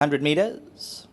100 meters.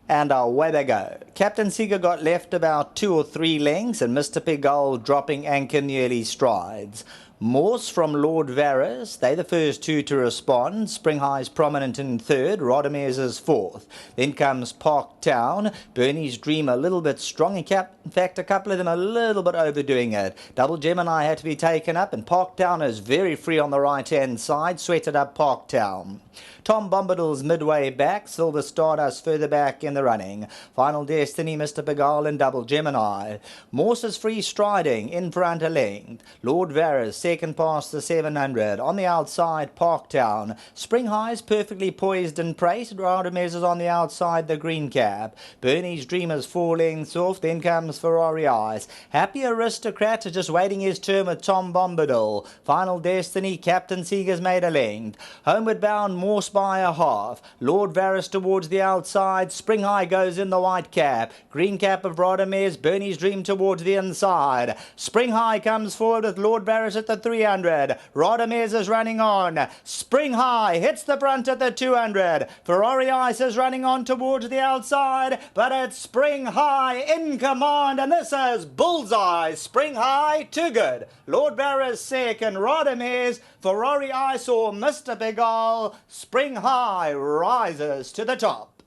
And away they go. Captain Seeger got left about 2 or 3 lengths, and Mr. Pigalle dropping anchor nearly strides. Morse from Lord Varus, they the first two to respond. Spring High's prominent in third, Rodimer's is fourth. Then comes Park Town, Bernie's Dream a little bit strong. In fact, a couple of them a little bit overdoing it. Double Gemini had to be taken up, and Park Town is very free on the right-hand side. Sweated up Park Town. Tom Bombadil's midway back, Silver Stardust further back in the running. Final Destiny, Mr. Pigalle and Double Gemini. Morse is free striding, in front a length. Lord Varus, second past the 700. On the outside, Park Town. Spring High's perfectly poised and praised. Rodimer's is on the outside, the green cap. Bernie's Dream is 4 lengths off. Then comes Ferrari Eyes. Happy Aristocrat is just waiting his turn with Tom Bombadil. Final Destiny, Captain Seeger's made a length. Homeward Bound, Morse by a half. Lord Varus towards the outside. Spring High goes in the white cap. Green cap of Rodimer's. Bernie's Dream towards the inside. Spring High comes forward with Lord Varus at the 300. Rodimer's is running on. Spring High hits the front at the 200. Ferrari Ice is running on towards the outside, but it's Spring High in command, and this is Bullseye. Spring High, too good. Lord Varus second. Rodimer's, Ferrari Ice or Mr. Pigalle. Spring High rises to the top.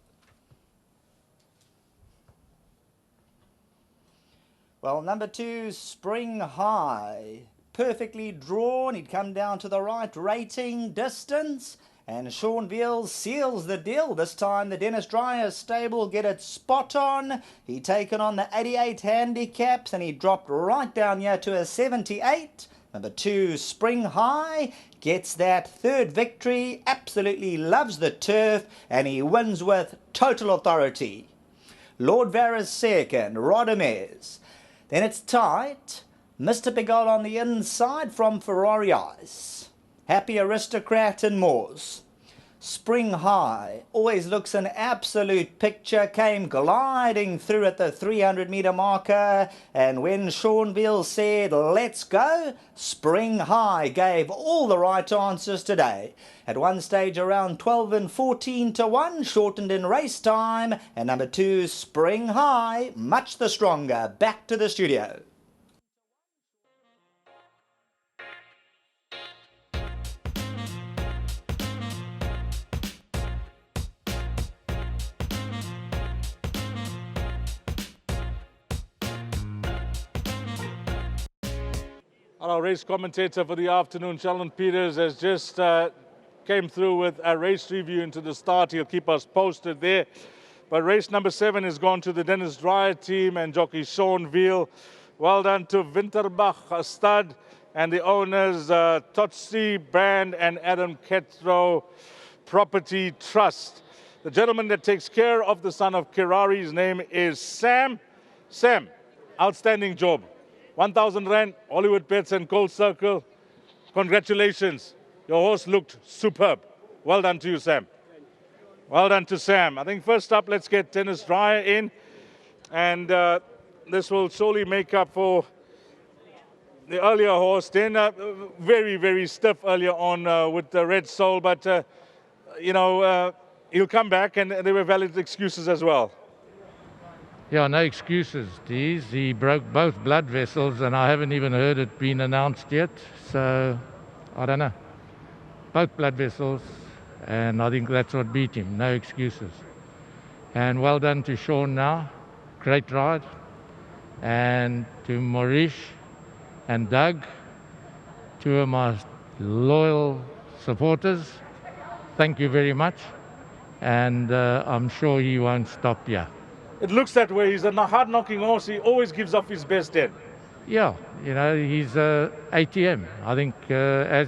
Well, number 2, Spring High. Perfectly drawn. He'd come down to the right rating distance. And Sean Veal seals the deal. This time the Dennis Dreyer stable get it spot on. He'd taken on the 88 handicaps and he dropped right down here to a 78. Number 2, Spring High, gets that third victory, absolutely loves the turf, and he wins with total authority. Lord Varus second, Rodimer's. Then it's tight. Mr. Pigalle on the inside from Ferrari Ice. Happy Aristocrat and Morse. Spring High always looks an absolute picture, came gliding through at the 300-meter marker, and when Sean Veal said, let's go, Spring High gave all the right answers today. At one stage around 12 and 14 to 1, shortened in race time, and number 2, Spring High, much the stronger. Back to the studio. Our race commentator for the afternoon, Sheldon Peters, has just came through with a race review into the start. He'll keep us posted there. But race number 7 has gone to the Dennis Dreyer team and jockey Sean Veal. Well done to Winterbach Stud and the owners Totsi Brand and Adam Ketro Property Trust. The gentleman that takes care of the son of Kirari, his name is Sam. Sam, outstanding job. 1,000 Rand, Hollywoodbets and Gold Circle. Congratulations. Your horse looked superb. Well done to you, Sam. Well done to Sam. I think first up, let's get Dennis Dreyer in. And this will surely make up for the earlier horse. Then very, very stiff earlier on with the Red Soul. But, he'll come back, and there were valid excuses as well. Yeah, no excuses, Dees. He broke both blood vessels, and I haven't even heard it being announced yet. So, I don't know. Both blood vessels, and I think that's what beat him. No excuses. And well done to Sean now. Great ride. And to Maurice and Doug, 2 of my loyal supporters. Thank you very much. And I'm sure he won't stop here. It looks that way. He's a hard-knocking horse. He always gives off his best end. Yeah, he's ATM. I think, as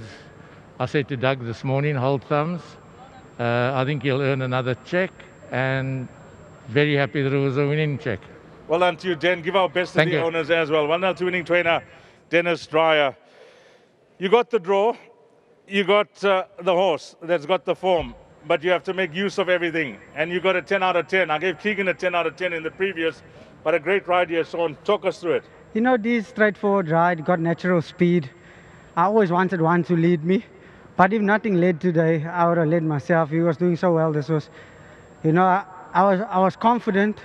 I said to Doug this morning, hold thumbs. I think he'll earn another check, and very happy that it was a winning check. Well done to you, Den. Give our best to the owners as well. 1-0 to winning trainer, Dennis Dreyer. You got the draw. You got the horse that's got the form. But you have to make use of everything. And you got a 10 out of 10. I gave Keegan a 10 out of 10 in the previous, but a great ride here, Sean. Talk us through it. This straightforward ride, got natural speed. I always wanted one to lead me. But if nothing led today, I would have led myself. He was doing so well. This was, you know, I was confident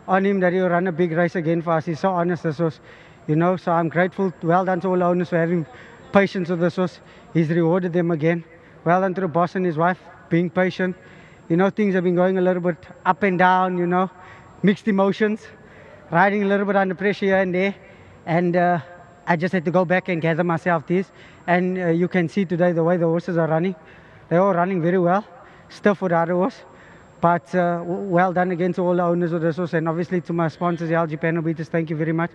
on him that he would run a big race again for us. He's so honest. This was, you know, so I'm grateful. Well done to all owners for having patience with this horse. He's rewarded them again. Well done to the boss and his wife being patient. You know, things have been going a little bit up and down, you know, mixed emotions, riding a little bit under pressure here and there. And I just had to go back and gather myself this. And you can see today the way the horses are running. They're all running very well, stiff for the other horse. But well done again to all the owners of this horse, and obviously to my sponsors, the LG Panel Beaters, thank you very much.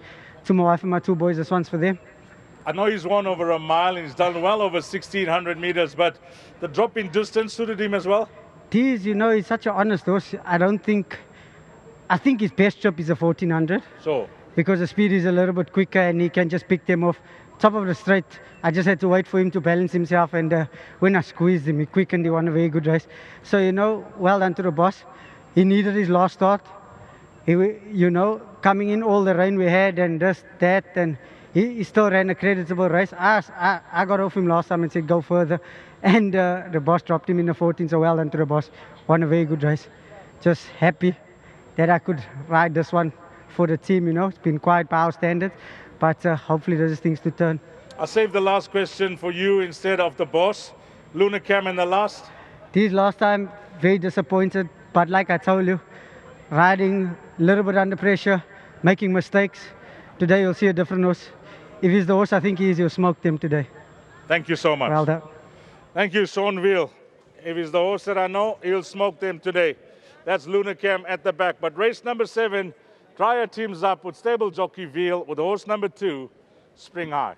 To my wife and my two boys, this one's for them. I know he's won over a mile and he's done well over 1,600 meters, but the drop in distance suited him as well? Tease, you know, he's such an honest horse. I think his best trip is a 1,400. So? Because the speed is a little bit quicker and he can just pick them off. Top of the straight, I just had to wait for him to balance himself, and when I squeezed him, he quickened. He won a very good race. So, you know, well done to the boss. He needed his last start. You know, coming in all the rain we had and this, that, and he still ran a creditable race. I got off him last time and said go further, and the boss dropped him in the 14, so well done to the boss. Won a very good race. Just happy that I could ride this one for the team, you know. It's been quite by our standards, but hopefully there's things to turn. I'll save the last question for you instead of the boss. Luna Cam in the last. This last time, very disappointed, but like I told you, riding a little bit under pressure, making mistakes. Today you'll see a different horse. If he's the horse I think he is, he'll smoke them today. Thank you so much. Well done. Thank you, Sean Veal. If he's the horse that I know, he'll smoke them today. That's Luna Cam at the back. But race number 7, Dryer teams up with stable jockey Veal with horse number 2, Spring High.